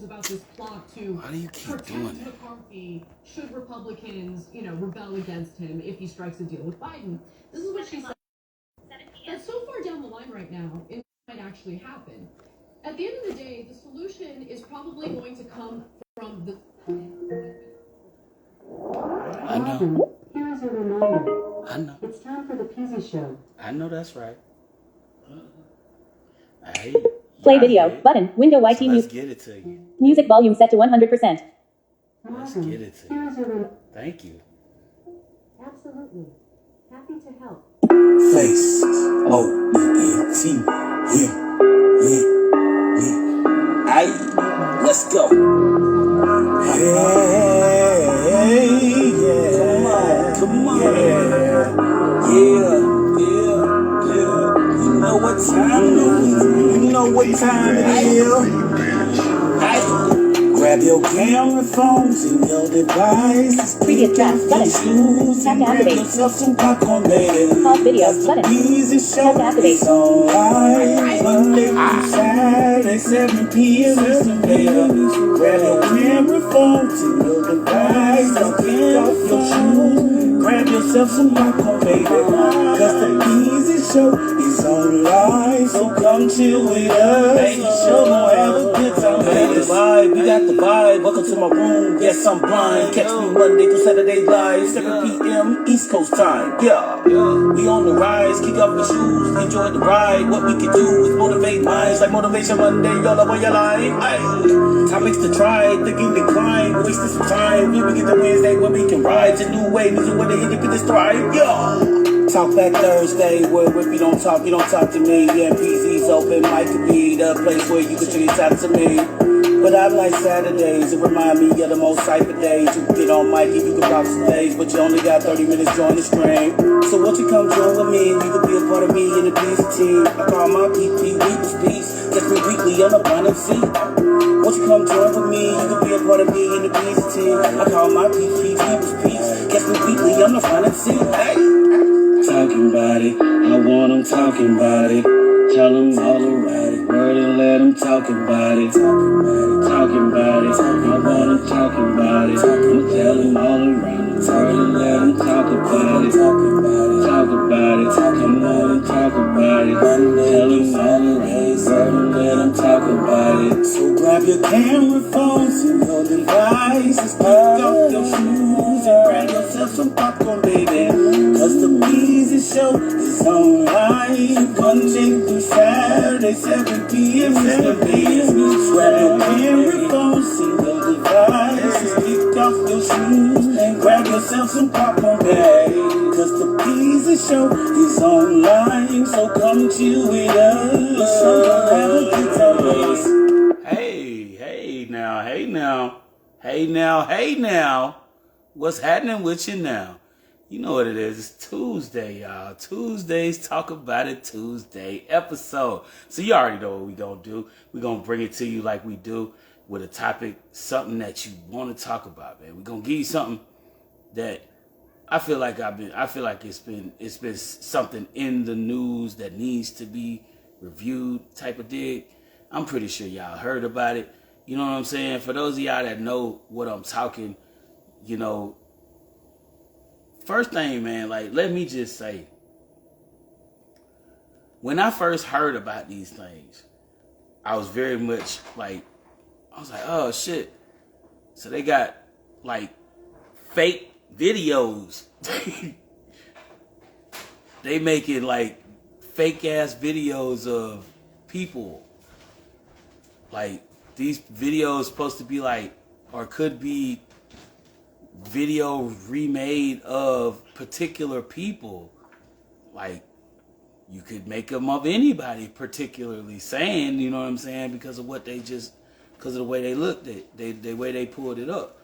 questions about this plot to protect McCarthy should Republicans, rebel against him if he strikes a deal with Biden. This is what she said. That's so far down the line right now, it might actually happen. At the end of the day, the solution is probably going to come from the... I know. Here's a reminder. I know. It's time for the Peasy Show. I know that's right. Hey, Play video button. Window YT so let's get it to you. Music volume set to 100%. Let's get it to you. Thank you. Absolutely. Happy to help. Face. O-E-N-T. Yeah. Aye. Let's go. Hey, yeah. Come on. Yeah. You know what time it is. You know what time it is. Aye. Grab your camera phones and your devices. Previous draft button. Tap to activate. Yourself some popcorn, baby. Pause video button. Easy show. Tap to activate. It's alright. Monday through Saturday, 7 p.m. Listen, baby. Grab your camera phones and your devices. Kick off your shoes. Grab yourself some popcorn, baby. Cause the Easy Show is online. So come chill with us. Hey, show gonna have a good time. Hey, the vibe, we got the vibe. Welcome to my room. Yes, I'm blind. Catch me Monday through Saturday live, 7 p.m. East Coast time. Yeah. We on the rise. Kick off your shoes. Enjoy the ride. What we can do is motivate minds. Like Motivation Monday. Y'all up on your line. Aye. Topics to try. Thinking decline. Wasting some time. We get the Wednesday when we can ride to new way. Music when the independence thrive. Yeah. Talk back Thursday, where if you don't talk to me. Yeah, PZ's open mic could be the place where you can truly talk to me. But I like Saturdays, it remind me of the most cypher days. You can get on mic and you can rock some days, but you only got 30 minutes, join the stream. So won't you come join with me, and you can be a part of me in the PZ team. I call my PP Weekly's Peace, catch me weekly on the Blind MC. Won't you come join with me, you can be a part of me in the PZ team. I call my PP Weekly's Peace, catch me weekly on the Blind MC. Hey. Talking about it, I want them talking about it. Tell them all about it, word and let them talking about it. Talking about it, I want them talking about it. I'm tell them all around the word and let them talk about it. Talk about it, come on and talk about it. Tell them all around the word and let them talk about it. So grab your camera phones and your devices. Pick up your shoes and grab yourself some popcorn, baby. Cause the Easy Show is online. Monday through Saturday, 7 p.m. 7 p.m. Grab your camera phones and your devices. Kick off your shoes and grab yourself some popcorn, baby. Cause the Easy Show is online. So come chill with us. So have a good time, ladies. Hey now. What's happening with you now? You know what it is. It's Tuesday, y'all. Tuesdays Talk About It Tuesday episode. So you already know what we're going to do. We're going to bring it to you like we do with a topic, something that you want to talk about, man. We're going to give you something that I feel like it's been something in the news that needs to be reviewed type of dig. I'm pretty sure y'all heard about it. You know what I'm saying? For those of y'all that know what I'm talking, first thing, man, let me just say, when I first heard about these things, I was very much oh shit. So they got fake videos. They making fake ass videos of people. These videos supposed to be or could be video remade of particular people. You could make them of anybody particularly saying, you know what I'm saying, because of the way they looked at the way they pulled it up.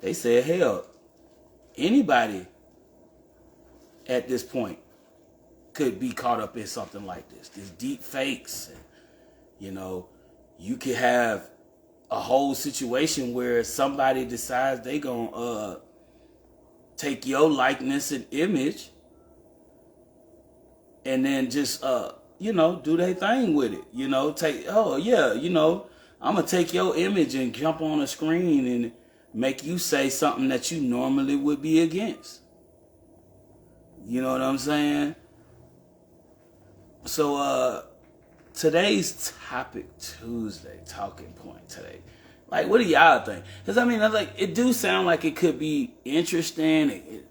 They said, hell, anybody at this point could be caught up in something like this. These deep fakes. You could have a whole situation where somebody decides they gonna take your likeness and image and then just do their thing with it. I'm gonna take your image and jump on a screen and make you say something that you normally would be against. You know what I'm saying? So today's topic Tuesday, talking point today. Like, what do y'all think? Because I mean, it do sound like it could be interesting.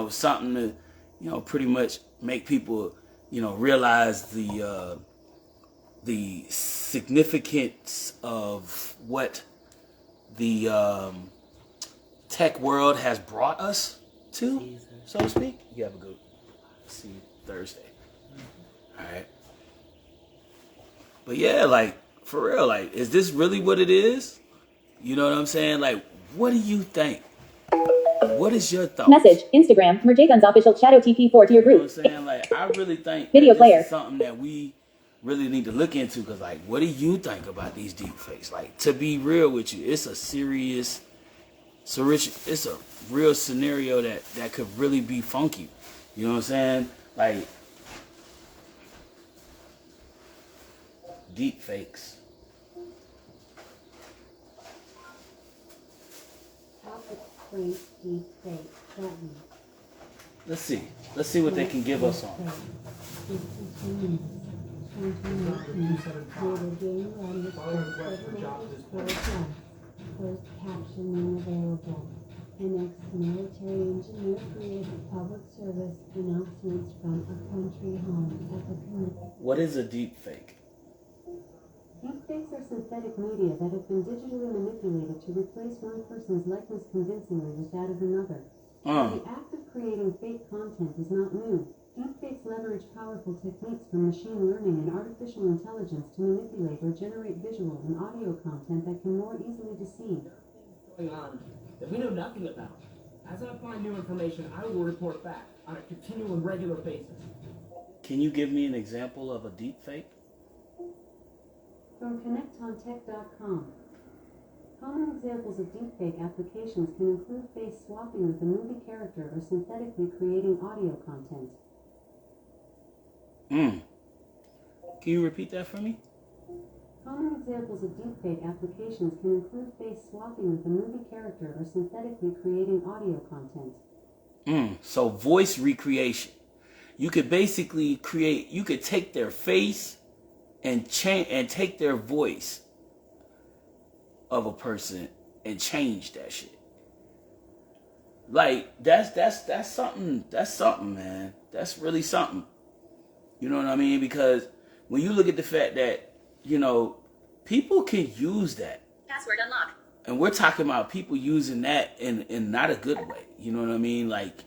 Something to, pretty much make people, realize the significance of what the tech world has brought us to, so to speak. You have a good see you Thursday. All right. But yeah, like, for real, like, is this really what it is? You know what I'm saying? Like, what do you think? What is your thought? Message, Instagram, Merjagun's official Shadow TP4 to your You know group. what I'm saying? Like, I really think Video that player. this is something that we really need to look into, because, like, what do you think about these deepfakes? Like, to be real with you, it's a serious, it's a real scenario that could really be funky. You know what I'm saying? Like, deepfakes. Let's see what they can give us on. Closed captioning available. An ex-military engineer created public service announcements from a country home at the community. What is a deepfake? Deepfakes are synthetic media that have been digitally manipulated to replace one person's likeness convincingly with that of another. The act of creating fake content is not new. Deepfakes leverage powerful techniques from machine learning and artificial intelligence to manipulate or generate visual and audio content that can more easily deceive. Going on that we know nothing about. As I find new information, I will report back on a continual and regular basis. Can you give me an example of a deepfake? From connectontech.com. Common examples of deepfake applications can include face swapping with a movie character or synthetically creating audio content. Can you repeat that for me? Common examples of deepfake applications can include face swapping with a movie character or synthetically creating audio content. So voice recreation. You could basically you could take their face and take their voice of a person and change that shit. Like, that's something, man. That's really something. You know what I mean? Because when you look at the fact that, people can use that. Password unlock. And we're talking about people using that in not a good way. You know what I mean? Like,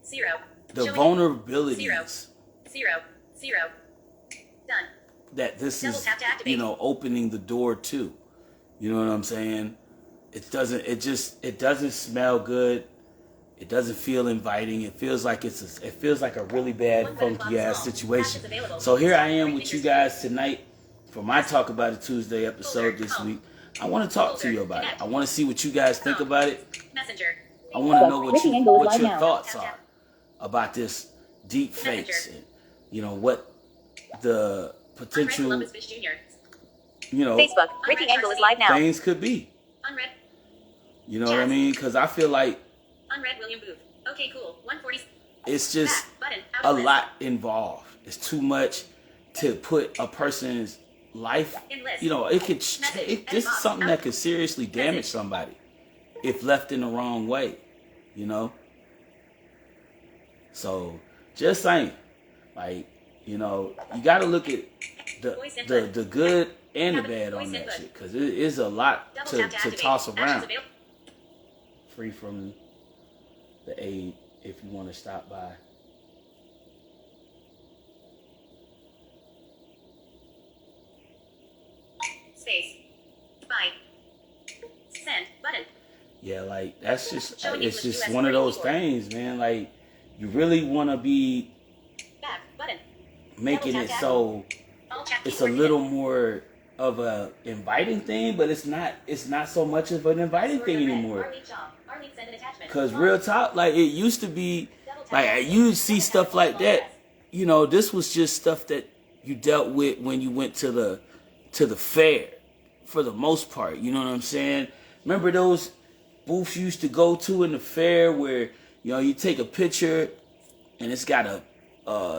0. the Showing vulnerabilities 0. Done. that this Double is, tap to activate. opening the door to. You know what I'm saying? It doesn't smell good. It doesn't feel inviting. It feels like a really bad, funky ass situation. So here I am with you guys tonight for my Talk About It Tuesday episode this week. I want to talk to you about it. I want to see what you guys think about it. Messenger. I want to know what your now. thoughts are about this deep fakes and, what the potential, Columbus Fish Jr. Facebook. Ricky Angle is live now. Things could be. Unread. You know what I mean? Because I feel like Unread William Booth. Okay, cool. 140. it's just Button. a lot involved. It's too much to put a person's life. It could. This is something that could seriously damage somebody if left in the wrong way. So just saying, like, you got to look at the good and the bad on that shit, because it is a lot to toss around. Free from the aid if you want to stop by. Space. Fine. Send. Button. Yeah, like, it's just one of those things, man. Like, you really want to be Back. Button. making it so it's a little more of a inviting thing, but it's not so much of an inviting thing anymore. Because real talk, like, it used to be, like, you see stuff like that, this was just stuff that you dealt with when you went to the fair, for the most part. You know what I'm saying? Remember those booths you used to go to in the fair where, you know, you take a picture and it's got a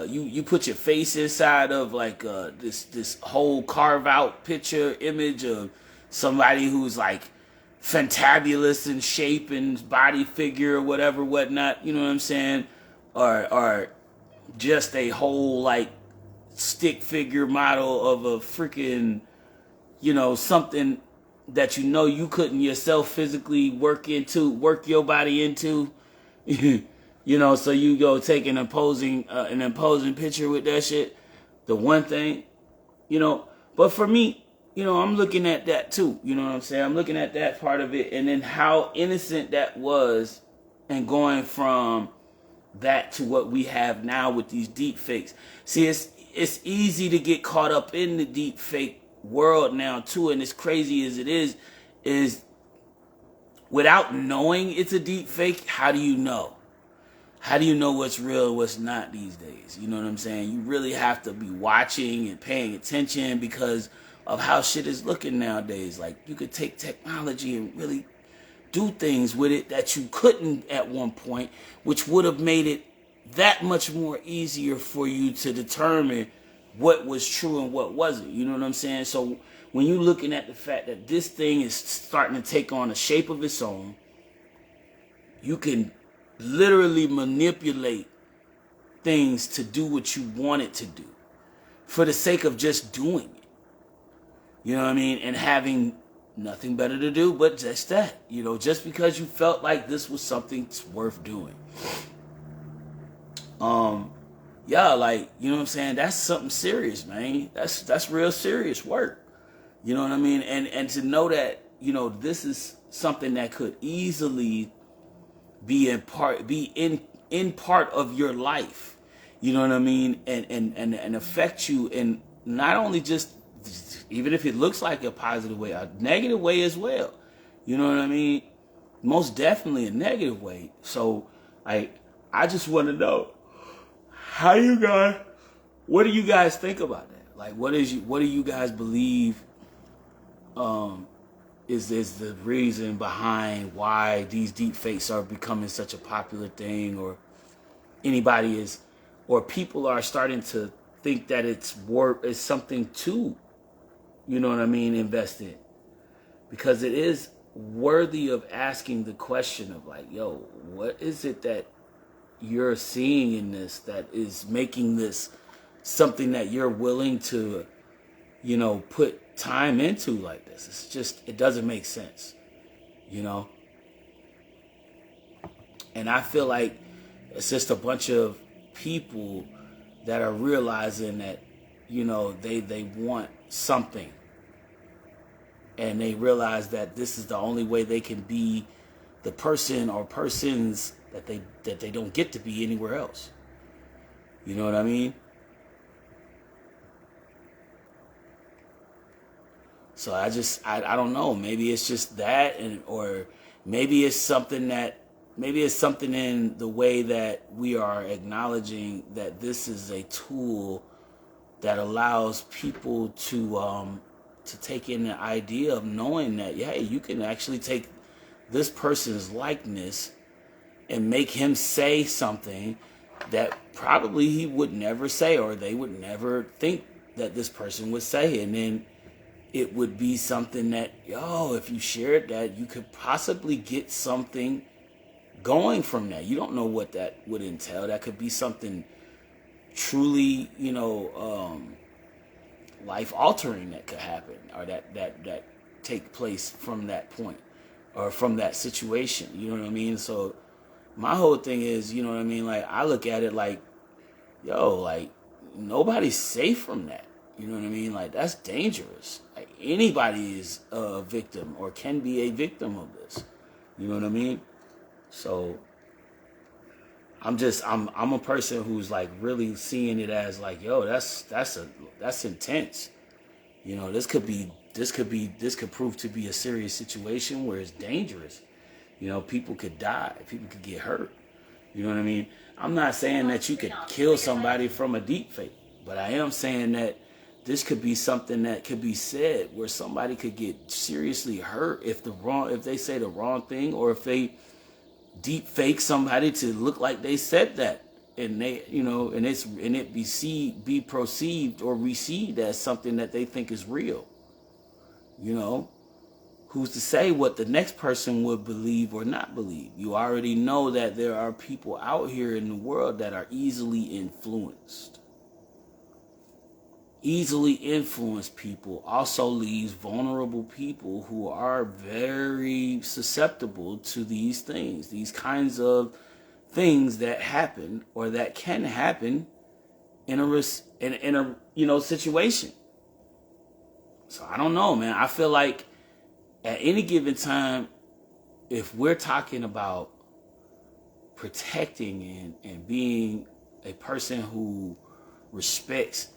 you put your face inside of like this whole carve out picture image of somebody who's like fantabulous in shape and body figure or whatever, whatnot, you know what I'm saying? Or just a whole like stick figure model of a freaking, you know, something that you know you couldn't yourself physically work your body into. You know, so you go take an imposing picture with that shit. The one thing, you know, but for me, you know, I'm looking at that too. You know what I'm saying? I'm looking at that part of it, and then how innocent that was, and going from that to what we have now with these deep fakes. See, it's easy to get caught up in the deep fake world now too, and as crazy as it is without knowing it's a deep fake, how do you know? How do you know what's real and what's not these days? You know what I'm saying? You really have to be watching and paying attention because of how shit is looking nowadays. Like, you could take technology and really do things with it that you couldn't at one point, which would have made it that much more easier for you to determine what was true and what wasn't. You know what I'm saying? So when you're looking at the fact that this thing is starting to take on a shape of its own, you can literally manipulate things to do what you want it to do for the sake of just doing it. You know what I mean? And having nothing better to do but just that. You know, just because you felt like this was something worth doing. Yeah, like, you know what I'm saying? That's something serious, man. That's real serious work. You know what I mean? And to know that, you know, this is something that could easily be in part of your life, you know what I mean, and affect you in not only just, even if it looks like a positive way, a negative way as well, you know what I mean, most definitely a negative way. So I just want to know what do you guys think about that? Like, what do you guys believe is the reason behind why these deep fakes are becoming such a popular thing, or people are starting to think that it's something to, you know what I mean, invest in, because it is worthy of asking the question of like, yo, what is it that you're seeing in this that is making this something that you're willing to, you know, put time into like this? It's just, it doesn't make sense, you know? And I feel like it's just a bunch of people that are realizing that, you know, they want something, and they realize that this is the only way they can be the person or persons that they don't get to be anywhere else. You know what I mean? So I don't know. Maybe it's just that, or maybe it's something in the way that we are acknowledging that this is a tool that allows people to take in the idea of knowing that, yeah, you can actually take this person's likeness and make him say something that probably he would never say, or they would never think that this person would say, and then it would be something that, if you shared that, you could possibly get something going from that. You don't know what that would entail. That could be something truly, you know, life altering that could happen, or that take place from that point, or from that situation. You know what I mean? So my whole thing is, you know what I mean? Like, I look at it like, like, nobody's safe from that. You know what I mean? Like, that's dangerous. Like, anybody is a victim or can be a victim of this. You know what I mean? So I'm a person who's like really seeing it as like, that's intense. You know, this could prove to be a serious situation where it's dangerous. You know, people could die, people could get hurt. You know what I mean? I'm not saying that you could kill somebody from a deep fake, but I am saying that this could be something that could be said where somebody could get seriously hurt if they say the wrong thing, or if they deep fake somebody to look like they said that, and they, and it be perceived or received as something that they think is real. Who's to say what the next person would believe or not believe? You already know that there are people out here in the world that are easily influenced. Easily influenced people also leaves vulnerable people who are very susceptible to these things, these kinds of things that happen or that can happen in a situation. So I don't know, man. I feel like at any given time, if we're talking about protecting and being a person who respects,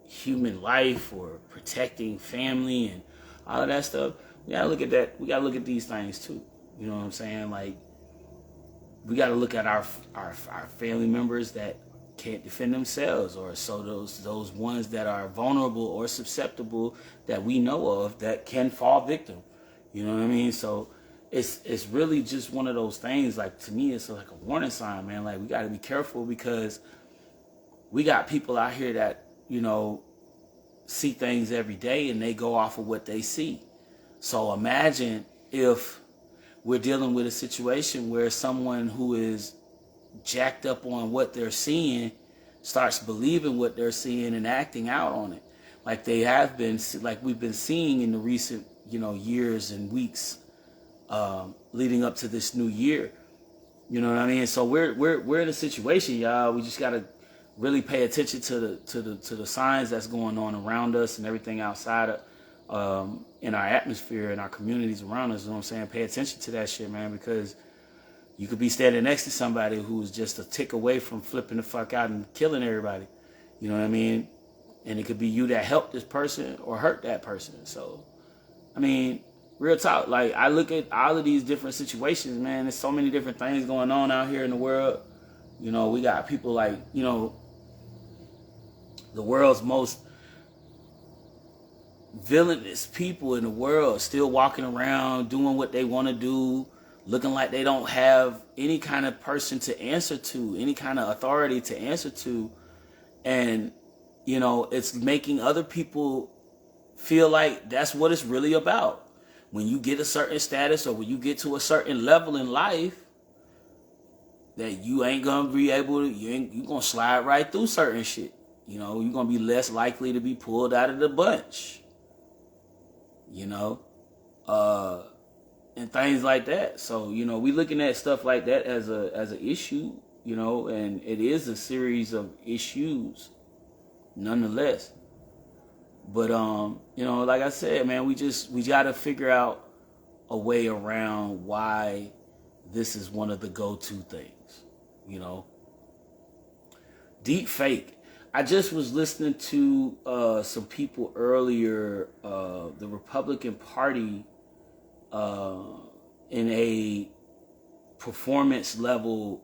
human life, or protecting family and all of that stuff, we gotta look at that. We gotta look at these things too. You know what I'm saying? Like, we gotta look at our family members that can't defend themselves, or so those ones that are vulnerable or susceptible that we know of that can fall victim. You know what I mean? So it's really just one of those things. Like, to me, it's like a warning sign, man. Like, we got to be careful, because we got people out here that see things every day and they go off of what they see. So imagine if we're dealing with a situation where someone who is jacked up on what they're seeing starts believing what they're seeing and acting out on it, like they have been, like we've been seeing in the recent years and weeks leading up to this new year. You know what I mean? So we're in a situation, y'all. We just gotta really pay attention to the signs that's going on around us and everything outside of in our atmosphere and our communities around us. You know what I'm saying? Pay attention to that shit, man, because you could be standing next to somebody who's just a tick away from flipping the fuck out and killing everybody. You know what I mean? And it could be you that helped this person or hurt that person. So, I mean, real talk, like, I look at all of these different situations, man. There's so many different things going on out here in the world. We got people like, the world's most villainous people in the world still walking around doing what they want to do, looking like they don't have any kind of person to answer to, any kind of authority to answer to. And, it's making other people feel like that's what it's really about. When you get a certain status, or when you get to a certain level in life, that you ain't gonna be able to, you gonna slide right through certain shit. You're gonna be less likely to be pulled out of the bunch. And things like that. So, we looking at stuff like that as an issue, and it is a series of issues nonetheless. But like I said, man, we gotta figure out a way around why this is one of the go-to things. Deep fake. I just was listening to some people earlier, the Republican Party, in a performance level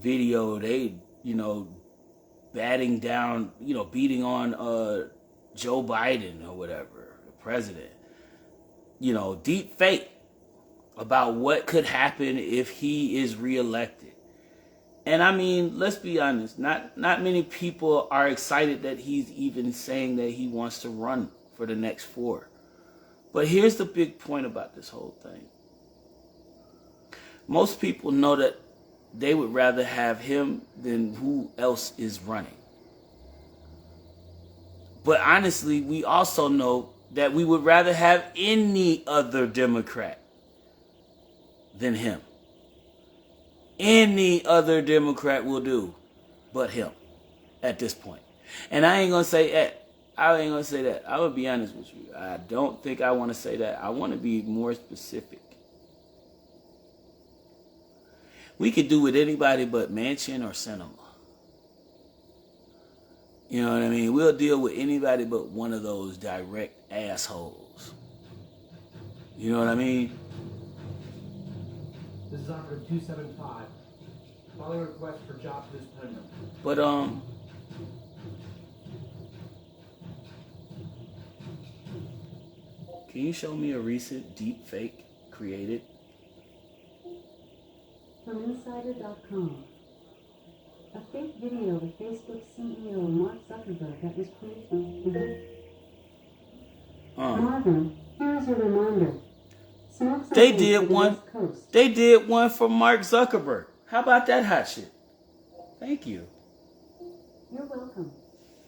video. They, batting down, beating on Joe Biden or whatever, the president. Deep fake about what could happen if he is reelected. And I mean, let's be honest, not many people are excited that he's even saying that he wants to run for the next 4. But here's the big point about this whole thing. Most people know that they would rather have him than who else is running. But honestly, we also know that we would rather have any other Democrat than him. Any other Democrat will do but him at this point. And I ain't going to say that. I'm going to be honest with you. I don't think I want to say that. I want to be more specific. We could do with anybody but Manchin or Sinema. You know what I mean? We'll deal with anybody but one of those direct assholes. You know what I mean? This is operative 275. Following request for job for this pendant. But Can you show me a recent deep fake created? From Insider.com. A fake video of Facebook CEO Mark Zuckerberg that was created. Marvin, here's a reminder. They did one. They did one for Mark Zuckerberg. How about that hot shit? Thank you. You're welcome.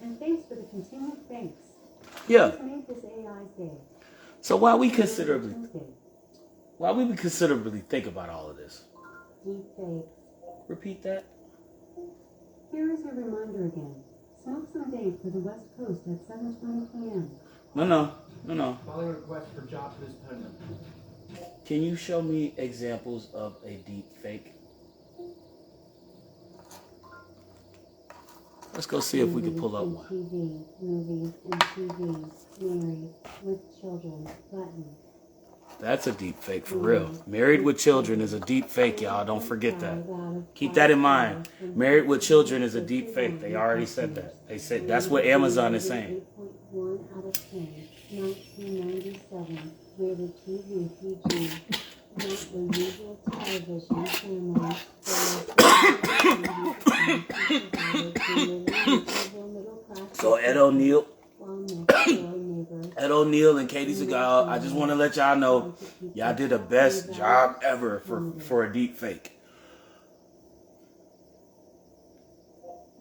And thanks for the continued thanks. Yeah. Who's made this AI's day? So while we considerably think about all of this, Deepfakes. repeat that. Here is your reminder again. Smoke some date for the West Coast at 7:20 p.m. No. Following request for job for this podium. Can you show me examples of a deep fake? Let's go see if we can pull up one. Movies and TV, married with children, button. That's a deep fake for real. Married with Children is a deep fake, y'all. Don't forget that. Keep that in mind. Married with Children is a deep fake. They already said that. They said that's what Amazon is saying. 8.1 out of 10, 1997, rated TV PG. Not the usual television channel. So Ed O'Neill and Katie Seagal, I just want to let y'all know, y'all did the best job ever for a deep fake.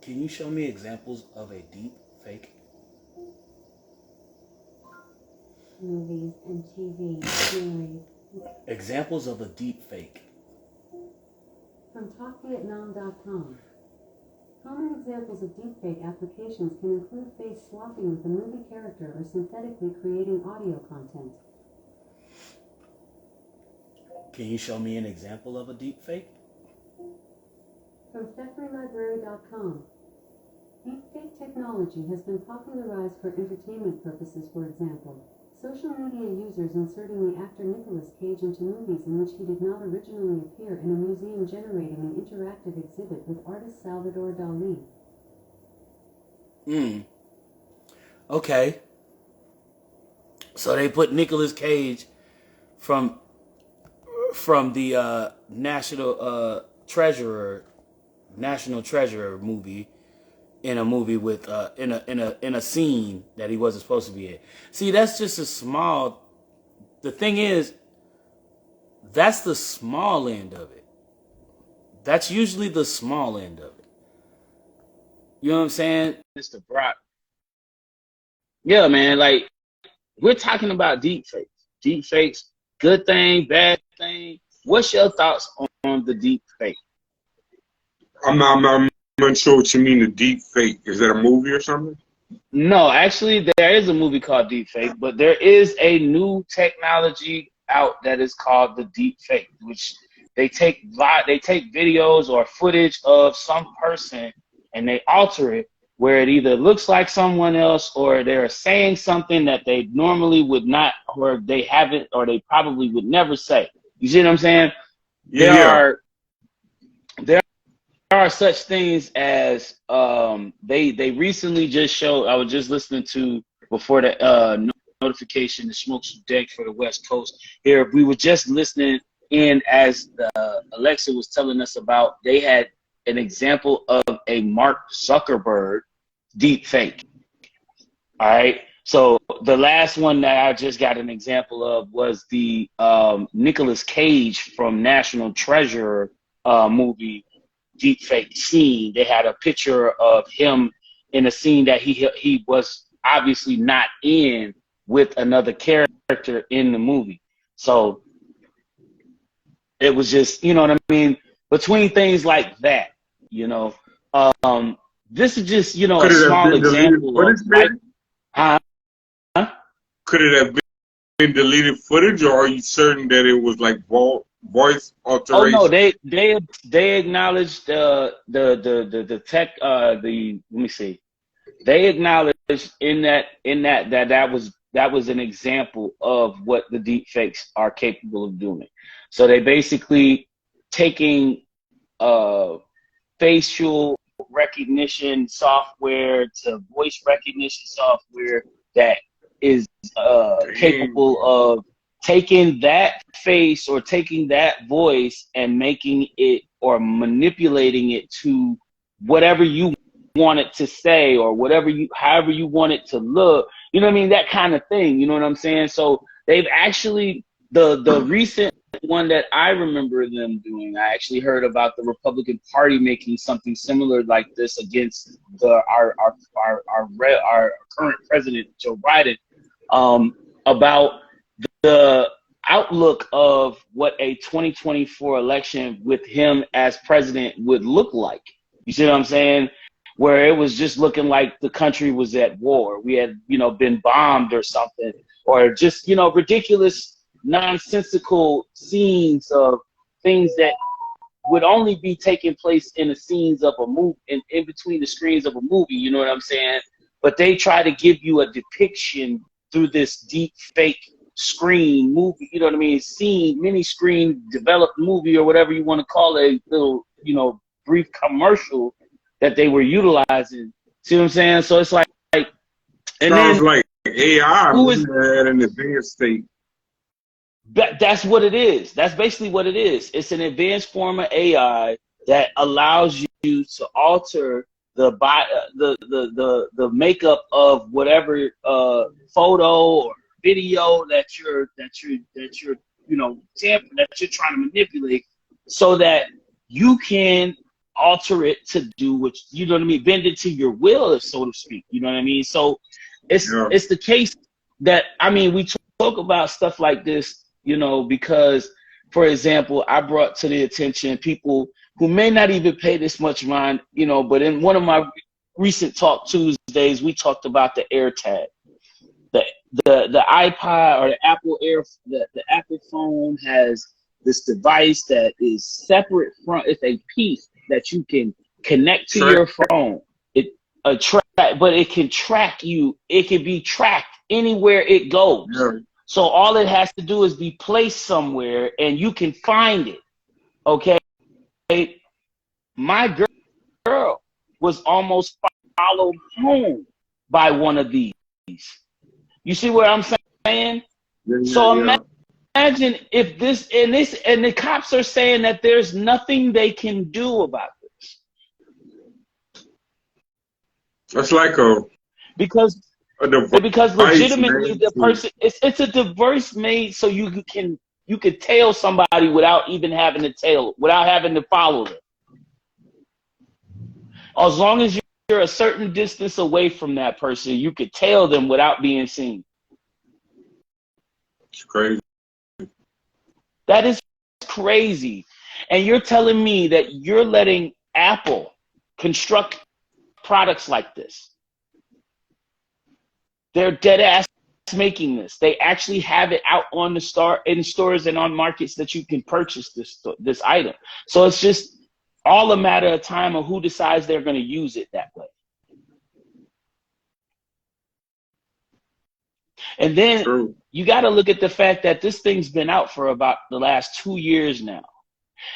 Can you show me examples of a deep fake? Movies and TV, married. Examples of a deep fake. From TalkVietnam.com. Common examples of deepfake applications can include face swapping with a movie character or synthetically creating audio content. Can you show me an example of a deep fake? From TheFreeLibrary.com. Deepfake technology has been popularized for entertainment purposes, for example. Social media users inserting the actor Nicolas Cage into movies in which he did not originally appear in a museum, generating an interactive exhibit with artist Salvador Dali. Okay. So they put Nicolas Cage from the National Treasure movie in a movie with in a scene that he wasn't supposed to be in. See, that's just a small. The thing is, that's the small end of it. That's usually the small end of it. You know what I'm saying, Mr. Brock? Yeah, man. Like, we're talking about deep fakes. Deep fakes, good thing, bad thing. What's your thoughts on the deep fake? I'm not sure what you mean, the deep fake. Is that a movie or something? No, actually, there is a movie called Deep Fake, but there is a new technology out that is called the deep fake, which they take videos or footage of some person and they alter it where it either looks like someone else or they're saying something that they normally would not, or they haven't, or they probably would never say. You see what I'm saying? Yeah. There are such things as they recently just showed. I was just listening to before the notification to Smoke Some Deck for the West Coast. Here we were just listening in as Alexa was telling us about. They had an example of a Mark Zuckerberg deep fake. All right. So the last one that I just got an example of was the Nicolas Cage from National Treasure movie deepfake scene. They had a picture of him in a scene that he was obviously not in with another character in the movie. So it was just, you know what I mean? Between things like that, you know, this is just, you know, a small example of like, Could it have been deleted footage, or are you certain that it was like voice alteration? Oh no, they acknowledged the tech let me see. They acknowledged in that was an example of what the deep fakes are capable of doing. So they basically taking facial recognition software to voice recognition software that is capable of taking that face or taking that voice and making it or manipulating it to whatever you want it to say or however you want it to look. You know what I mean? That kind of thing. You know what I'm saying? So they've actually, the recent one that I remember them doing, I actually heard about the Republican Party making something similar like this against our current president, Joe Biden, about the outlook of what a 2024 election with him as president would look like. You see what I'm saying? Where it was just looking like the country was at war. We had, been bombed or something, or just, ridiculous, nonsensical scenes of things that would only be taking place in the scenes of a movie, in between the screens of a movie. You know what I'm saying? But they try to give you a depiction through this deep fake screen movie. You know what I mean? Mini screen developed movie or whatever you want to call it, a little, brief commercial that they were utilizing. See what I'm saying? So it's like and sounds then like AI who is at an advanced state. that's what it is. That's basically what it is. It's an advanced form of AI that allows you to alter the makeup of whatever photo or video that you're trying to manipulate, so that you can alter it to do what you know what I mean, bend it to your will, so to speak. You know what I mean? So it's the case that we talk about stuff like this, because, for example, I brought to the attention people who may not even pay this much mind, but in one of my recent Talk Tuesdays, we talked about the AirTag. The iPod or the Apple phone has this device that is separate from, it's a piece that you can connect to your phone. But it can track you. It can be tracked anywhere it goes. Yeah. So all it has to do is be placed somewhere and you can find it. Okay. My girl was almost followed home by one of these. You see what I'm saying? So imagine if and the cops are saying that there's nothing they can do about this. That's like because legitimately the person, it's a device made so you can tail somebody without even having to follow them. As long as you're a certain distance away from that person, you could tail them without being seen. It's crazy. That is crazy. And you're telling me that you're letting Apple construct products like this. They're dead ass making this. They actually have it out on in stores and on markets that you can purchase this item. So it's just all a matter of time of who decides they're going to use it that way. And then you got to look at the fact that this thing's been out for about the last 2 years now.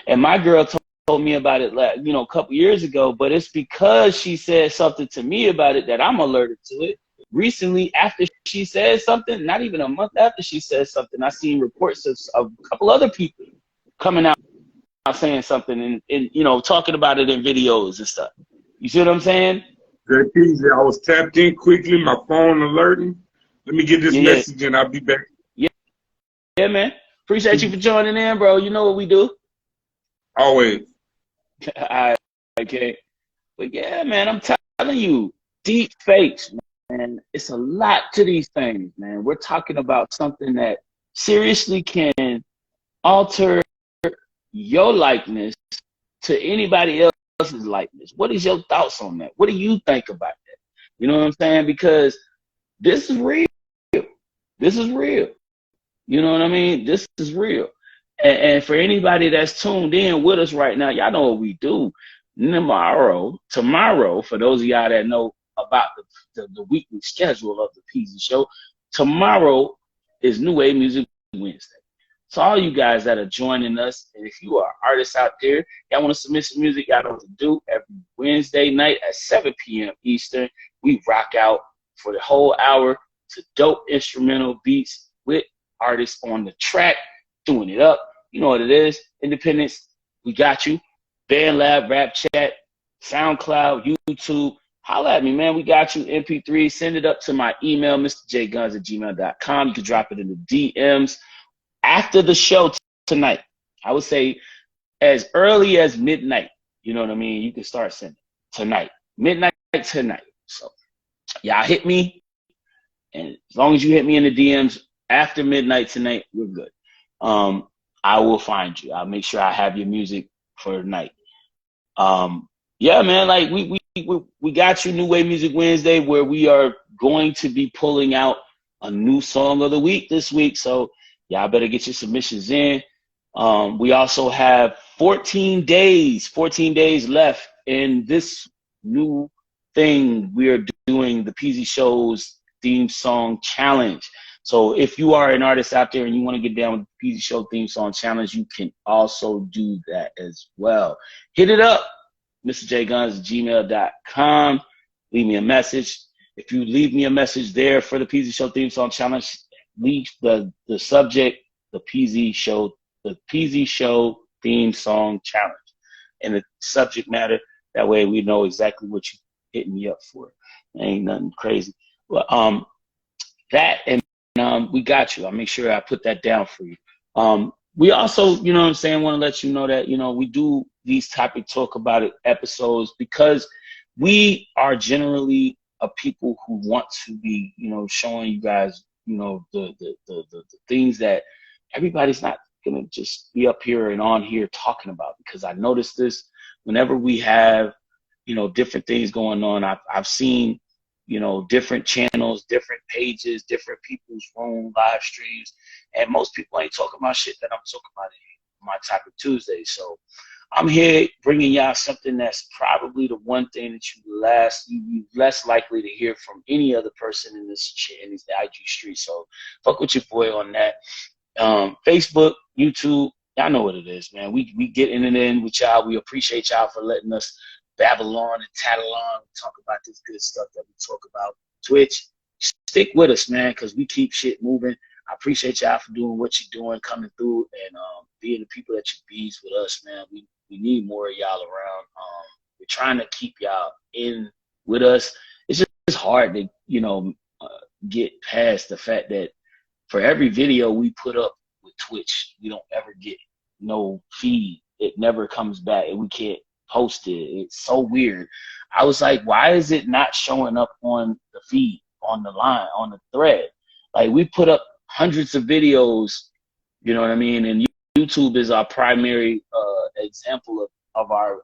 And my girl told me about it, a couple years ago, but it's because she said something to me about it that I'm alerted to it. Recently, after she said something, not even a month after she said something, I seen reports of a couple other people coming out saying something and talking about it in videos and stuff. You see what I'm saying? Good, easy. I was tapped in quickly, my phone alerting. Let me get this message and I'll be back. Yeah, man. Appreciate you for joining in, bro. You know what we do. Always. Okay. But yeah, man, I'm telling you, deep fakes, man. It's a lot to these things, man. We're talking about something that seriously can alter your likeness to anybody else's likeness. What is your thoughts on that? What do you think about that? You know what I'm saying? Because this is real. This is real. You know what I mean? This is real. And for anybody that's tuned in with us right now, y'all know what we do. Tomorrow, for those of y'all that know about the weekly schedule of the PZ Show, tomorrow is New Wave Music Wednesday. So all you guys that are joining us, and if you are artists out there, y'all want to submit some music, y'all know what to do. Every Wednesday night at 7 p.m. Eastern, we rock out for the whole hour to dope instrumental beats with artists on the track, doing it up. You know what it is. Independence, we got you. BandLab, Rap Chat, SoundCloud, YouTube. Holla at me, man. We got you. MP3. Send it up to my email, mrjguns@gmail.com. You can drop it in the DMs. After the show tonight, I would say as early as midnight. You know what I mean? You can start sending tonight. Midnight tonight. So, y'all hit me. And as long as you hit me in the DMs after midnight tonight, we're good. I will find you. I'll make sure I have your music for tonight. Yeah, man, like we got you New Wave Music Wednesday, where we are going to be pulling out a new song of the week this week. So y'all better get your submissions in. We also have 14 days left in this new thing. We are doing the PZ Show's theme song challenge. So if you are an artist out there and you want to get down with the PZ Show theme song challenge, you can also do that as well. Hit it up, mrjguns@gmail.com. Leave me a message. If you leave me a message there for the PZ Show theme song challenge, leave the subject, the PZ Show theme song challenge, and the subject matter. That way we know exactly what you hitting me up for. Ain't nothing crazy. But that and we got you. I'll make sure I put that down for you. We also, you know what I'm saying, want to let you know that, you know, we do these topic talk about it episodes because we are generally a people who want to be, you know, showing you guys, you know, the things that everybody's not gonna just be up here and on here talking about, because I noticed this whenever we have, you know, different things going on. I've seen, you know, different channels, different pages, different people's own live streams, and most people ain't talking about shit that I'm talking about in my Topic Tuesday. So I'm here bringing y'all something that's probably the one thing that you less likely to hear from any other person in this the IG street. So fuck with your boy on that. Facebook, YouTube, y'all know what it is, man. We getting it in with y'all. We appreciate y'all for letting us babble on and tattle on and talk about this good stuff that we talk about. Twitch, stick with us, man, because we keep shit moving. I appreciate y'all for doing what you're doing, coming through, and being the people that you bees with us, man. We need more of y'all around. We're trying to keep y'all in with us. It's just hard to, you know, get past the fact that for every video we put up with Twitch, we don't ever get no feed. It never comes back, and we can't post it. It's so weird. I was like, why is it not showing up on the feed, on the line, on the thread? Like, we put up hundreds of videos, you know what I mean? And YouTube is our primary example of our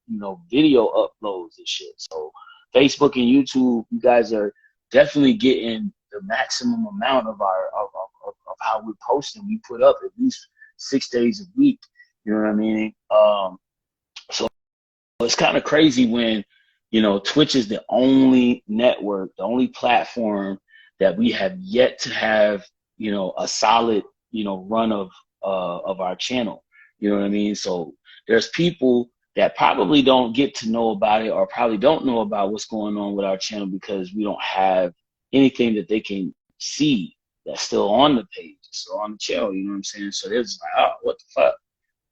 you know, video uploads and shit. So Facebook and YouTube, you guys are definitely getting the maximum amount of our of how we're posting. We put up at least 6 days a week. You know what I mean? So it's kind of crazy when, you know, Twitch is the only network, the only platform that we have yet to have, you know, a solid, you know, run of our channel. You know what I mean? So there's people that probably don't get to know about it, or probably don't know about what's going on with our channel, because we don't have anything that they can see that's still on the page, still on the channel. You know what I'm saying? So they're just like, oh, what the fuck?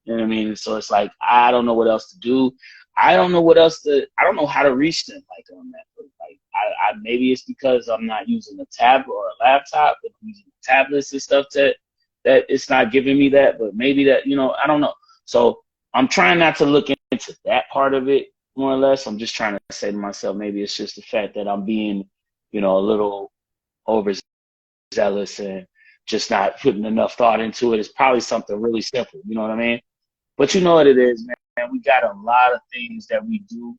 You know what I mean? So it's like, I don't know what else to do. I don't know how to reach them, like, on that. But like, I maybe it's because I'm not using a tablet or a laptop, but I'm using tablets and stuff that it's not giving me that. But maybe that, you know, I don't know. So I'm trying not to look into that part of it, more or less. I'm just trying to say to myself, maybe it's just the fact that I'm being, you know, a little overzealous and just not putting enough thought into it. It's probably something really simple, you know what I mean? But you know what it is, man. We got a lot of things that we do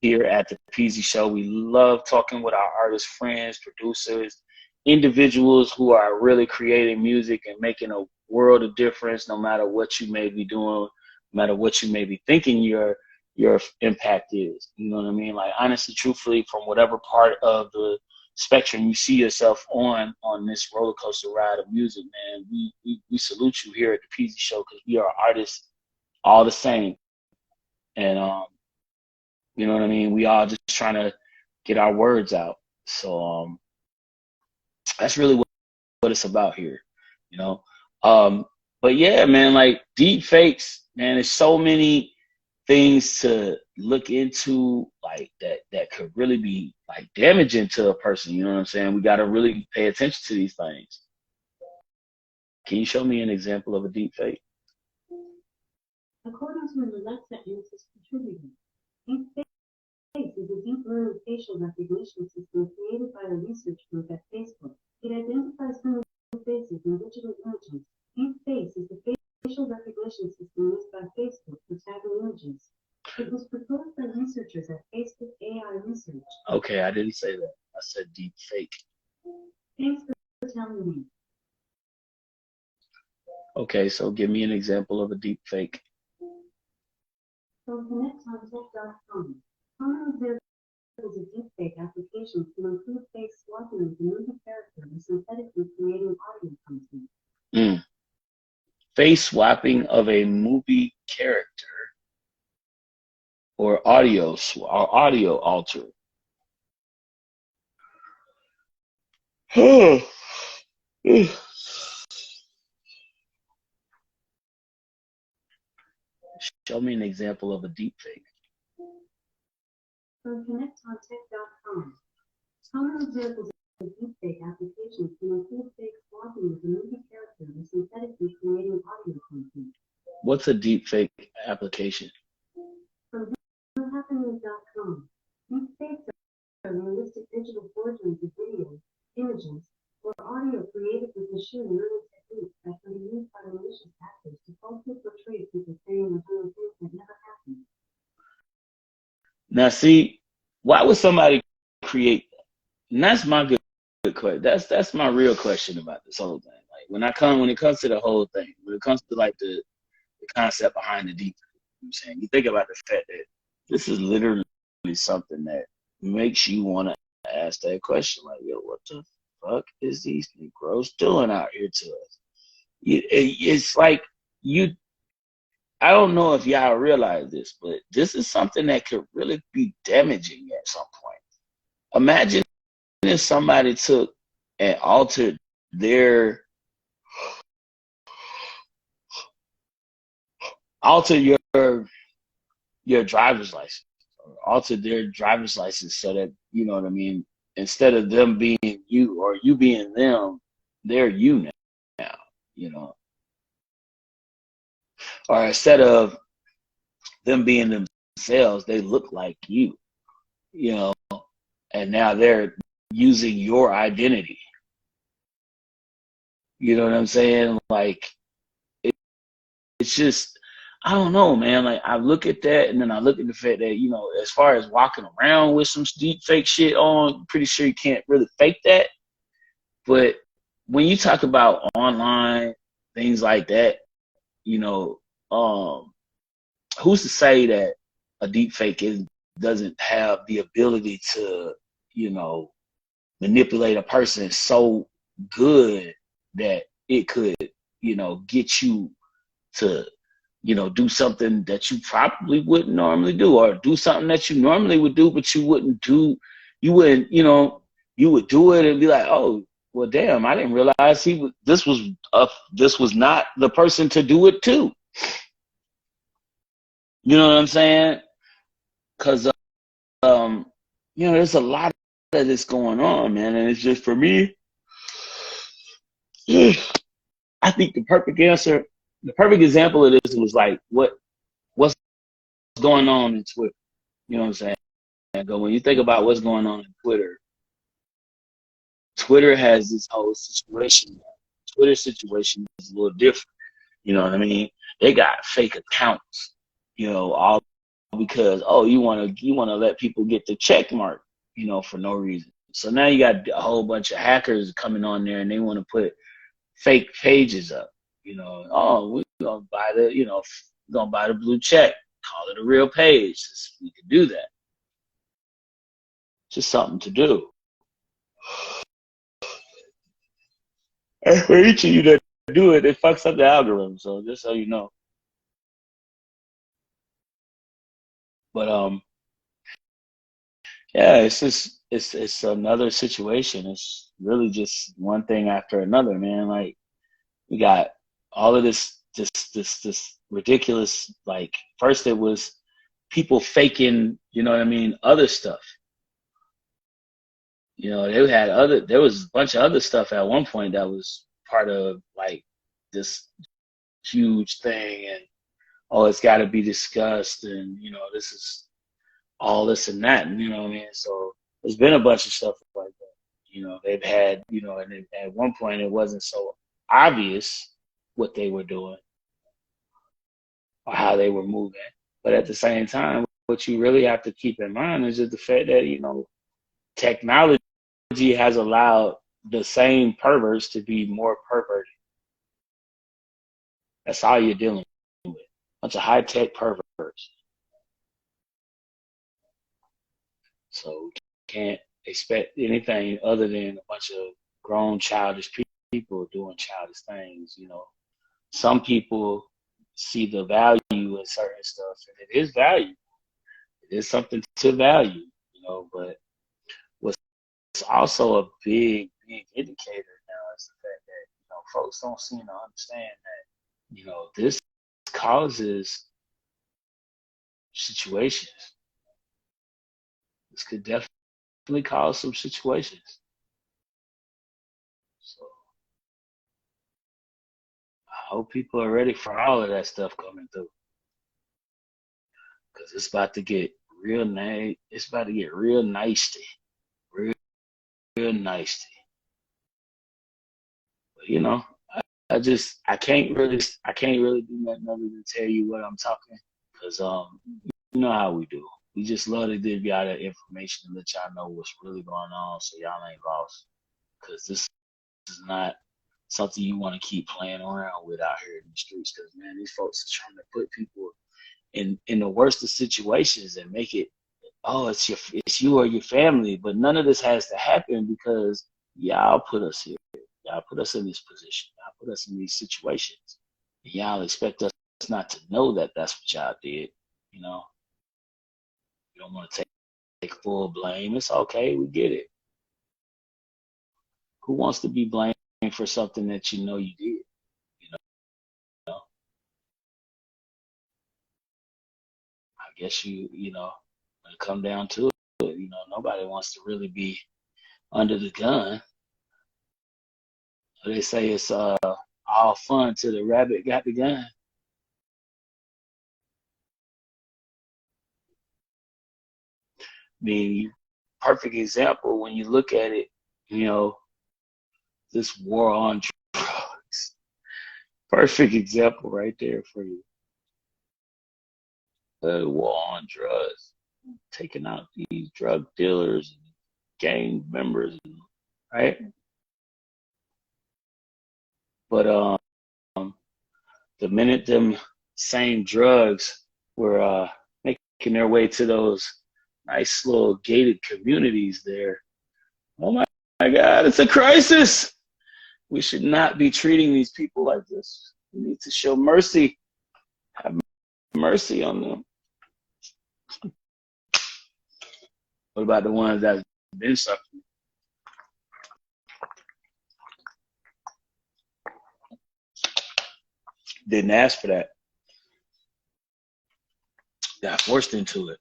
here at the PZ Show. We love talking with our artist friends, producers, individuals who are really creating music and making a world of difference, no matter what you may be doing, no matter what you may be thinking your impact is. You know what I mean? Like, honestly, truthfully, from whatever part of the spectrum you see yourself on this roller coaster ride of music, man, we salute you here at the PZ Show, because we are artists all the same. And you know what I mean? We all just trying to get our words out. So That's really what it's about here, you know. Um, but yeah, man, like deep fakes, man, there's so many things to look into, like that could really be like damaging to a person. You know what I'm saying? We got to really pay attention to these things. Can you show me an example of a deep fake? According to an Alexa Answers contributor, deepfakes is a deep learning facial recognition system created by a research group at Facebook. It identifies human faces and digital images. Deepfakes is the facial recognition system used by Facebook for tagging images. It was proposed by researchers at Facebook AI Research. Okay, I didn't say that. I said deep fake. Thanks for telling me. Okay, so give me an example of a deep fake. From connectontech.com, common examples of deepfake applications can include face swapping with a movie character and synthetically creating audio content. Face swapping of a movie character or audio alter. Show me an example of a deep fake. From connectontech.com, common examples of deepfake applications can include fake swapping with a movie character and synthetically creating audio content. What's a deep fake application? From whathappens.com, deepfakes are realistic digital forgeries of video, images, or audio created with machine learning techniques that can be used by malicious actors to falsely portray people saying or doing things that never happened. Now, see, why would somebody create that? And that's my good question. That's my real question about this whole thing. Like when it comes to the whole thing, when it comes to like the concept behind the deep, you know what I'm saying, you think about the fact that this is literally something that makes you want to ask that question, like, yo, what the fuck is these Negroes doing out here to us? It's like I don't know if y'all realize this, but this is something that could really be damaging at some point. Imagine if somebody took and altered your driver's license, or altered their driver's license so that, you know what I mean, instead of them being you or you being them, they're you now, you know. Or instead of them being themselves, they look like you know, and now they're using your identity. You know what I'm saying? Like, it's just, I don't know, man. Like, I look at that, and then I look at the fact that, you know, as far as walking around with some deep fake shit on, I'm pretty sure you can't really fake that. But when you talk about online things like that, you know, who's to say that a deep fake doesn't have the ability to, you know, manipulate a person so good that it could, you know, get you to, you know, do something that you probably wouldn't normally do, or do something that you normally would do, but you wouldn't do. You wouldn't, you know, you would do it and be like, oh, well, damn, I didn't realize this was not the person to do it to. You know what I'm saying? Because, you know, there's a lot of this going on, man. And it's just, for me, I think the perfect example of this was like what's going on in Twitter. You know what I'm saying? But when you think about what's going on in Twitter has this whole situation. Twitter situation is a little different. You know what I mean? They got fake accounts, you know, all because, oh, you want to let people get the check mark, you know, for no reason. So now you got a whole bunch of hackers coming on there, and they want to put fake pages up, you know. Oh, we're gonna buy the blue check, call it a real page. We can do that. Just something to do. And for each of you that do it, it fucks up the algorithm. So just so you know. But yeah, it's it's another situation. It's really just one thing after another, man. Like we got all of this ridiculous. Like first it was people faking, you know what I mean, other stuff. You know, there was a bunch of other stuff at one point that was part of like this huge thing, and oh, it's got to be discussed, and you know, this is all this and that, and you know what I mean. So there's been a bunch of stuff like that. You know, they've had, you know, and at one point it wasn't so obvious what they were doing or how they were moving, but at the same time, what you really have to keep in mind is just the fact that, you know, technology has allowed the same perverts to be more perverted. That's all you're dealing with. A bunch of high-tech perverts. So can't expect anything other than a bunch of grown, childish people doing childish things, you know. Some people see the value in certain stuff, and it is value. It is something to value, you know, but what's also a big indicator now is the fact that, you know, folks don't seem to understand that, you know, this causes situations. This could definitely cause some situations. So I hope people are ready for all of that stuff coming through, because it's about to get real nice. It's about to get real nasty, real nasty. But, you know, I can't really do nothing other than tell you what I'm talking, because you know how we do. We just love to give y'all that information and let y'all know what's really going on, so y'all ain't lost. Because this is not something you want to keep playing around with out here in the streets. Because man, these folks are trying to put people in the worst of situations and make it, oh, it's you or your family. But none of this has to happen because y'all put us here. Y'all put us in this position. Y'all put us in these situations. And y'all expect us not to know that that's what y'all did. You know, you don't want to take full blame. It's okay. We get it. Who wants to be blamed for something that you know you did? You know, I guess you know, when it come down to it, you know, nobody wants to really be under the gun. They say it's all fun till the rabbit got the gun. I mean, perfect example when you look at it, you know, this war on drugs. Perfect example right there for you. The war on drugs, taking out these drug dealers, gang members, right? But the minute them same drugs were making their way to those nice little gated communities there, oh my God, it's a crisis. We should not be treating these people like this. We need to show mercy. Have mercy on them. What about the ones that have been suffering? Didn't ask for that. Got forced into it.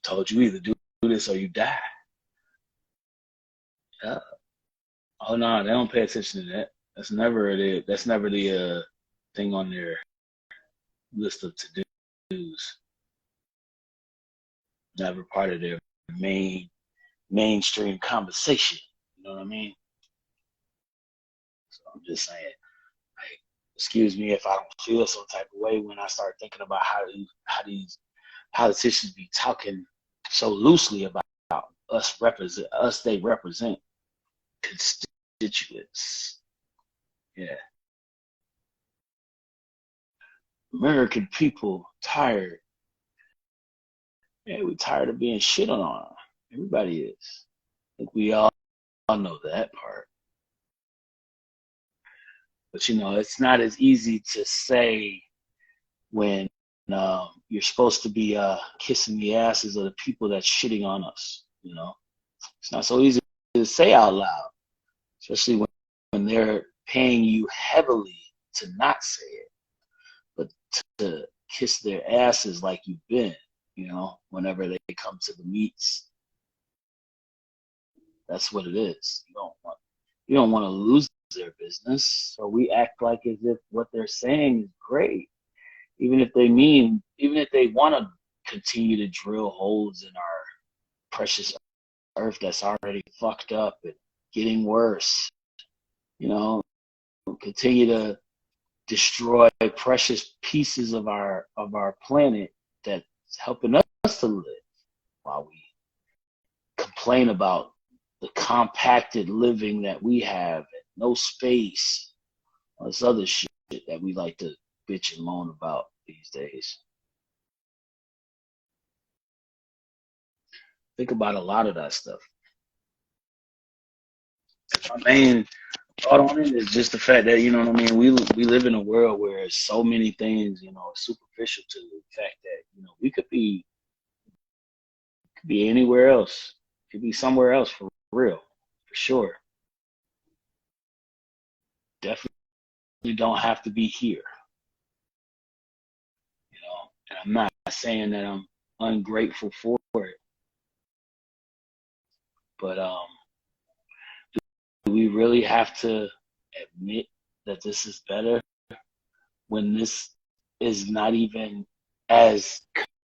Told you either do this or you die. Yeah. Oh no, they don't pay attention to that. That's never the thing on their list of to-dos. Never part of their mainstream conversation. You know what I mean? So I'm just saying, like, excuse me if I don't feel some type of way when I start thinking about how these politicians be talking so loosely about us they represent constituents. Yeah. American people tired. Yeah, we're tired of being shit on. Everybody is. I think we all know that part. But you know, it's not as easy to say when you're supposed to be kissing the asses of the people that's shitting on us. You know, it's not so easy to say out loud, especially when they're paying you heavily to not say it, but to kiss their asses like you've been, you know, whenever they come to the meets. That's what it is. You don't want to lose their business, so we act like as if what they're saying is great, even if they want to continue to drill holes in our precious earth that's already fucked up and getting worse. You know, continue to destroy precious pieces of our planet that's helping us to live, while we complain about the compacted living that we have, and no space, all this other shit that we like to bitch and moan about these days. Think about a lot of that stuff. My main thought on it is just the fact that, you know what I mean, we live in a world where so many things, you know, are superficial to the fact that, you know, we could be anywhere else. Could be somewhere else for real, for sure. Definitely don't have to be here. You know, and I'm not saying that I'm ungrateful for it, but do we really have to admit that this is better when this is not even as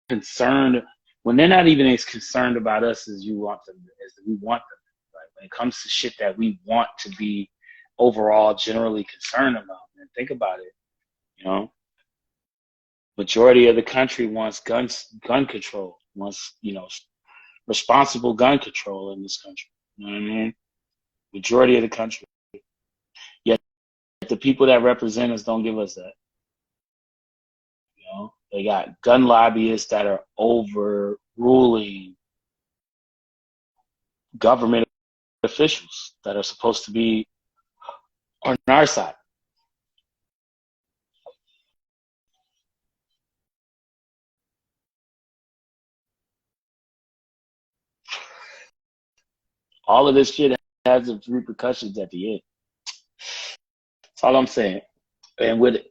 concerned, when they're not even as concerned about us as we want them? Right? When it comes to shit that we want to be overall generally concerned about, and think about it, you know, majority of the country wants gun control, wants, you know, responsible gun control in this country. You know what I mean? Majority of the country. Yet the people that represent us don't give us that. You know, they got gun lobbyists that are overruling government officials that are supposed to be on our side. All of this shit has its repercussions at the end. That's all I'm saying. And with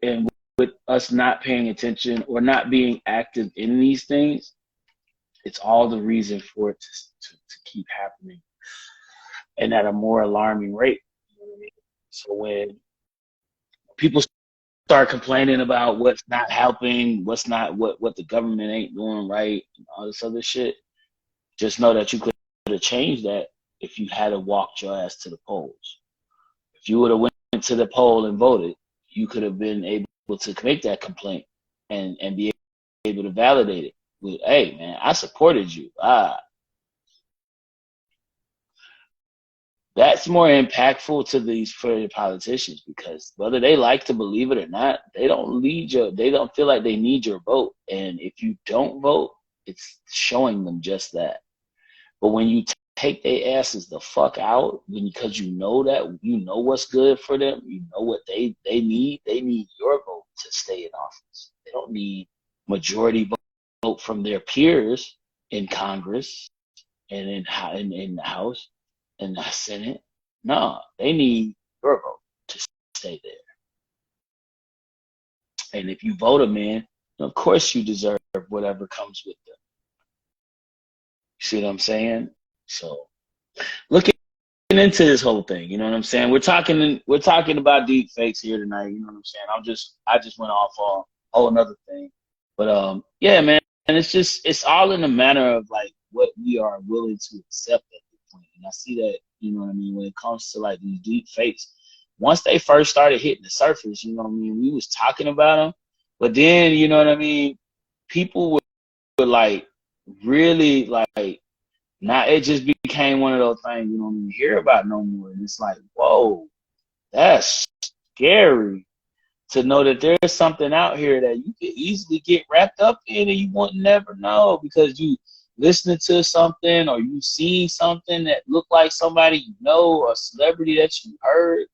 us not paying attention or not being active in these things, it's all the reason for it to keep happening, and at a more alarming rate. You know what I mean? So when people start complaining about what's not helping, what the government ain't doing right, and all this other shit, just know that you could have changed that if you had walked your ass to the polls. If you would have went to the poll and voted, you could have been able to make that complaint and be able to validate it with, hey man, I supported you. That's more impactful for the politicians, because whether they like to believe it or not, they don't feel like they need your vote. And if you don't vote, it's showing them just that. But when you take their asses the fuck out, because you know what's good for them, you know what they need your vote to stay in office. They don't need majority vote from their peers in Congress and in the House and the Senate. No, they need your vote to stay there. And if you vote them in, of course you deserve whatever comes with them. You see what I'm saying? So looking into this whole thing, you know what I'm saying? We're talking about deep fakes here tonight, you know what I'm saying? I just went off on a whole another thing. But yeah, man, and it's all in a matter of like what we are willing to accept at this point. And I see that, you know what I mean, when it comes to like these deep fakes, once they first started hitting the surface, you know what I mean, we was talking about them, but then, you know what I mean, people were like really like, now it just became one of those things you don't even hear about no more. And it's like, whoa, that's scary to know that there's something out here that you could easily get wrapped up in and you won't never know because you listening to something or you see something that looked like somebody you know, or a celebrity that you heard,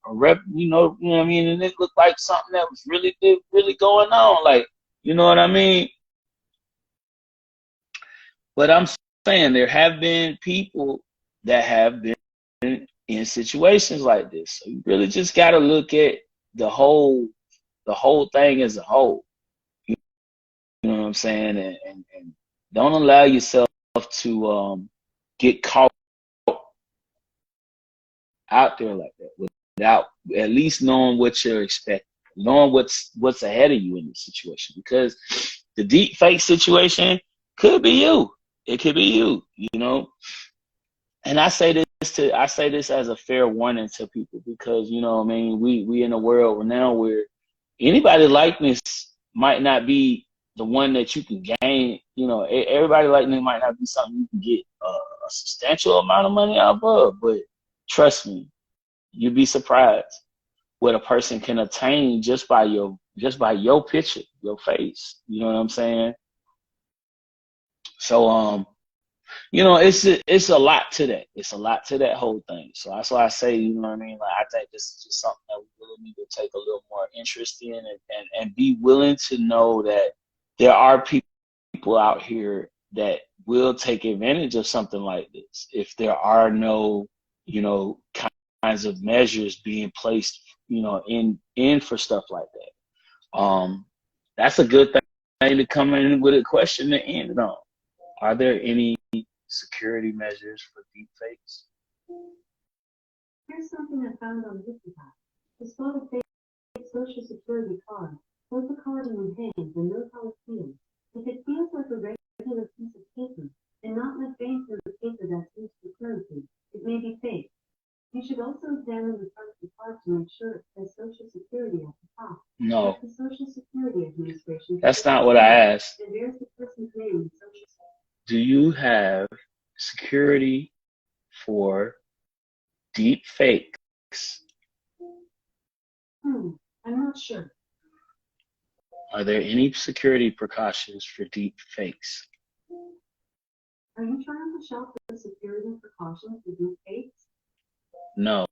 or you know what I mean, and it looked like something that was really going on. Like, You know what I mean? But I'm saying there have been people that have been in situations like this. So you really just got to look at the whole thing as a whole. You know what I'm saying? And don't allow yourself to get caught out there like that without at least knowing what you're expecting, knowing what's ahead of you in this situation. Because the deep fake situation could be you. It could be you, you know. And I say this as a fair warning to people, because you know what I mean, we in a world now where anybody likeness might not be the one that you can gain. You know, everybody likeness might not be something you can get a substantial amount of money out of, but trust me, you'd be surprised what a person can attain just by your picture, your face. You know what I'm saying? So you know, it's a lot to that. It's a lot to that whole thing. So that's why I say, you know what I mean? Like, I think this is just something that we really need to take a little more interest in, and be willing to know that there are people out here that will take advantage of something like this if there are no, you know, kinds of measures being placed, you know, in for stuff like that. That's a good thing to come in with a question to end it on. Are there any security measures for deepfakes? Here's something I found on Wikipedia. To spot a fake social security card, hold the card in your hand and note how it feels. If it feels like a regular piece of paper and not like bank or the paper that's used for currency, it may be fake. You should also examine the front of the card to make sure it says Social Security at the top. No. The Social Security Administration. That's not what I asked. And there's the person's name and social security. Do you have security for deep fakes? I'm not sure. Are there any security precautions for deep fakes? Are you trying to shop for security precautions for deep fakes? No.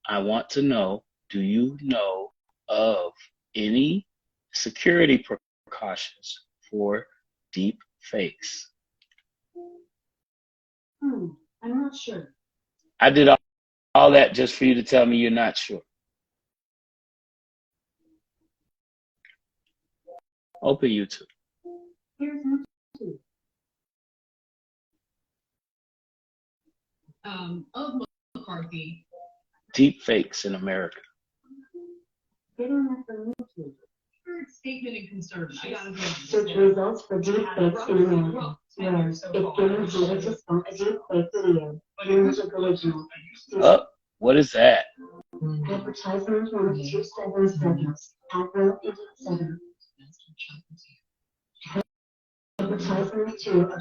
I want to know, do you know of any security precautions for deep fakes? I'm not sure. I did all that just for you to tell me you're not sure. Open YouTube. Here's YouTube. Of McCarthy. Deep fakes in America. Get on that from YouTube. Statement and concern. I gotta be honest. Search results for deepfakes in America. Where, if given permission to spot a deepfake video, image of original. What is that? Advertisement 1 of 27 seconds. Advert 87. Advertisement 2 of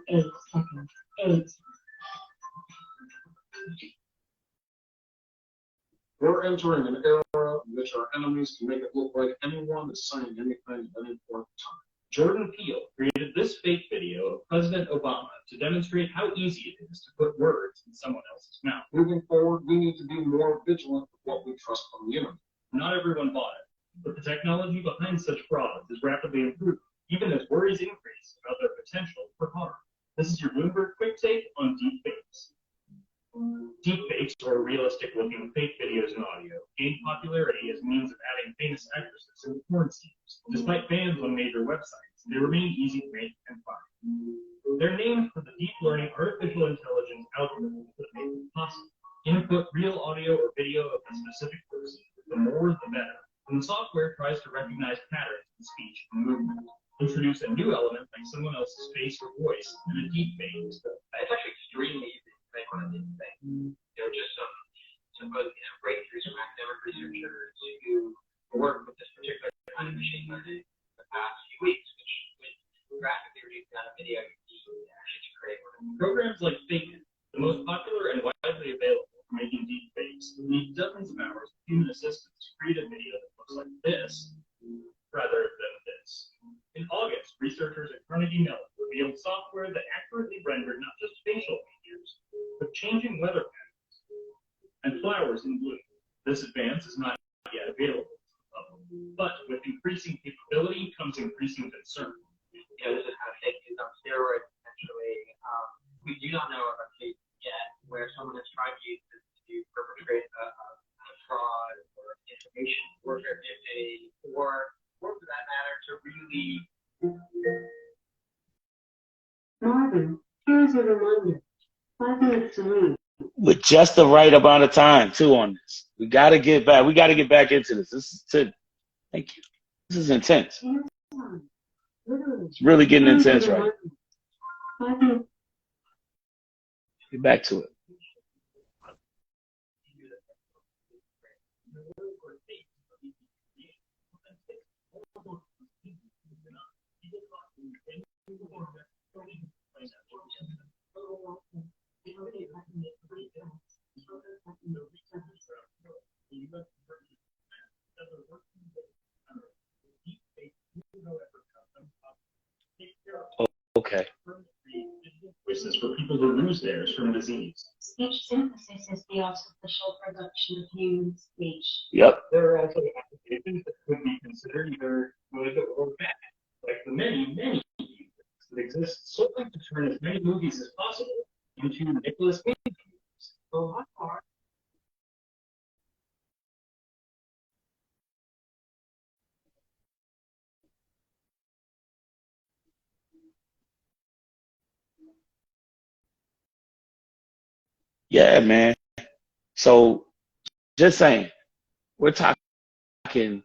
8 seconds. 8. We're entering an era in which our enemies can make it look like anyone is saying anything at any point in time. Jordan Peele created this fake video of President Obama to demonstrate how easy it is to put words in someone else's mouth. Moving forward, we need to be more vigilant with what we trust on the internet. Not everyone bought it, but the technology behind such frauds is rapidly improving, even as worries increase about their potential for harm. This is your Bloomberg Quick Take on deepfakes. Deepfakes, or realistic-looking fake videos and audio, gained popularity as a means of adding famous actresses into porn scenes. Despite bans on major websites, they remain easy to make and find. They're named for the deep learning artificial intelligence algorithms that make them possible. Input real audio or video of a specific person, the more the better, and the software tries to recognize patterns in speech and movement. Introduce a new element like someone else's face or voice, and a deepfake is built. It's actually extremely easy to make one of these things. There are just some breakthroughs from academic researchers who work with this particular kind of machine learning the past few weeks, which would graphically reduce the amount of video you need actually to create one. Programs like Fake It, the most popular and widely available for making deepfakes, need dozens of hours of human assistance to create a video that looks like this rather than this. In August, researchers at Carnegie Mellon revealed software that accurately rendered not just facial features, but changing weather patterns and flowers in bloom. This advance is not yet available to the public. But with increasing capability comes increasing concern. You know, this is kind of fake news on steroids, essentially. We do not know of a case yet where someone has tried to use this to perpetrate a fraud or information or for that matter, to really. Marvin, here's a reminder. 5 minutes to leave. With just the right amount of time too on this. We gotta get back into this. Thank you. This is intense. It's really getting intense right now. Get back to it. Okay. Voices for people who lose theirs from disease. Speech synthesis is the artificial production of human speech. Yep. There are also applications that could be considered either good or bad, like the many deepfakes that exist solely to turn as many movies as possible into Nicolas Cage movies. So how far? Yeah, man. So just saying, we're talking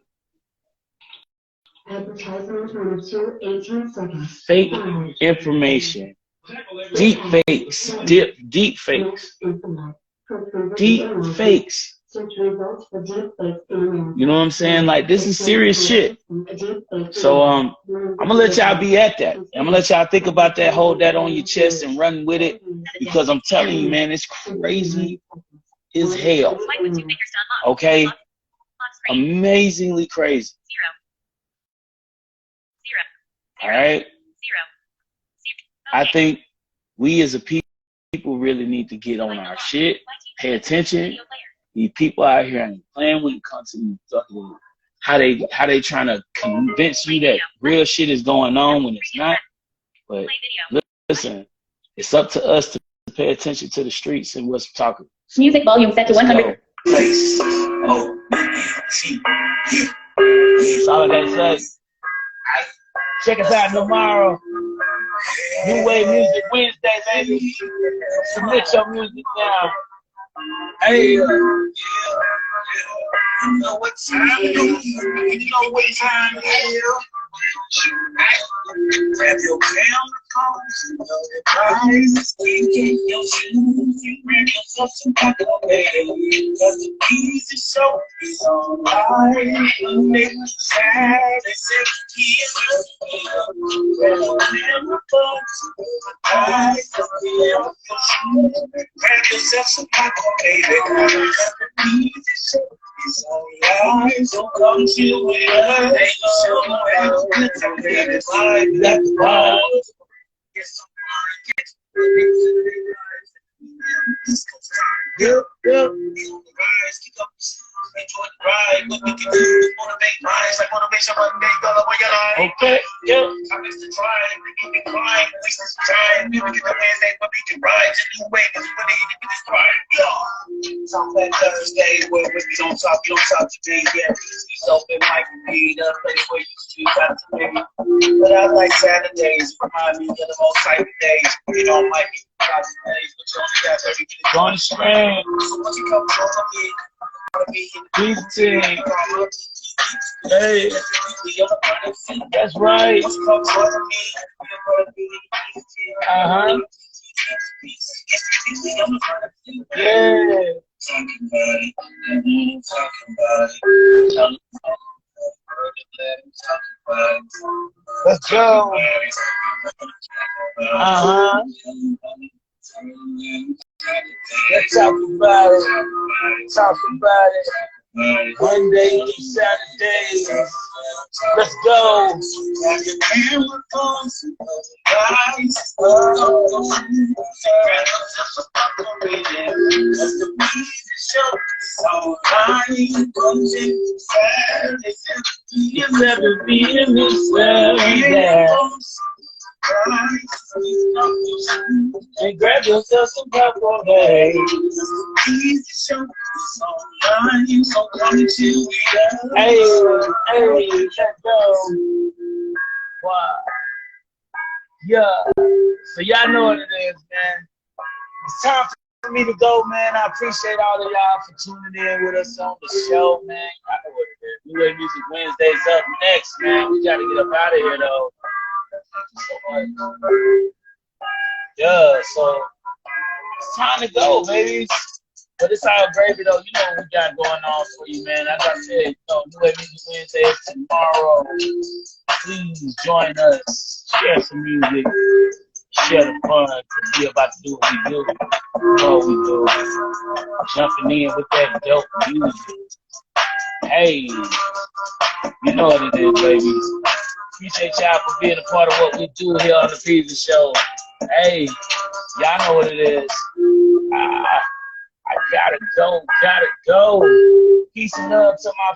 Advertisement on 18 seconds. fake information, deep fakes. You know what I'm saying? Like, this is serious shit. So I'm gonna let y'all be at that. I'm gonna let y'all think about that, hold that on your chest and run with it, because I'm telling you, man, it's crazy as hell. Okay? Amazingly crazy. All right? I think we as a people really need to get on our shit, pay attention. These people out here ain't playing when it comes to fucking how they trying to convince you that real shit is going on when it's not. But listen, it's up to us to pay attention to the streets and what's talking. Music volume set to 100. Oh, that's all I gotta say. Check us out tomorrow. New Wave Music Wednesday, baby. Submit your music now. Hey, you know what time it is. You know what time it is. Grab your camera phones, you know the prize is kicking your shoes. You grab yourself some coffee, cause the keys to show is alright. Monday, Saturday, 7 p.m. Grab your camera phones, grab yourself some coffee, baby. Cause the keys to show is alright. So come chill with us. Hey, show me how to get some baby vibe. That's the vibe. Get some okay, yeah. I miss the drive, we keep it crying, we just trying, we get the Wednesday, but we can ride, just new way, that's when they get this quiet, yo. Talk that Thursday, where we don't talk today, yeah. It's open mic, be the place where you got to me. But I like Saturdays, remind me of the most type days. You don't like me, days, but you only got 30 minutes. Going straight. So once you come from me, team. Hey, that's right. Uh-huh. Yeah. Let's go. Uh-huh. Let's talk about it. Talk about it. Monday through Saturday. Let's go. So lying comes inside. You'll never be in this world. And grab yourself some purple days. So lying, so come to hey, let's go. Wow. Yeah. So y'all know what it is, man. It's time for me to go, man. I appreciate all of y'all for tuning in with us on the show, man. Y'all know what it is. New Wave Music Wednesday's up next, man. We gotta get up out of here, though. Yeah, so it's time to go, baby. But it's all gravy, though. You know what we got going on for you, man. As I said, you know, New Wave Music Wednesday is tomorrow. Please join us. Share some music. Share the fun. Because we about to do what we do. You know what we do. Jumping in with that dope music. Hey, you know what it is, baby. Appreciate y'all for being a part of what we do here on the Pizza Show. Hey, y'all know what it is. I gotta go. Peace and love to my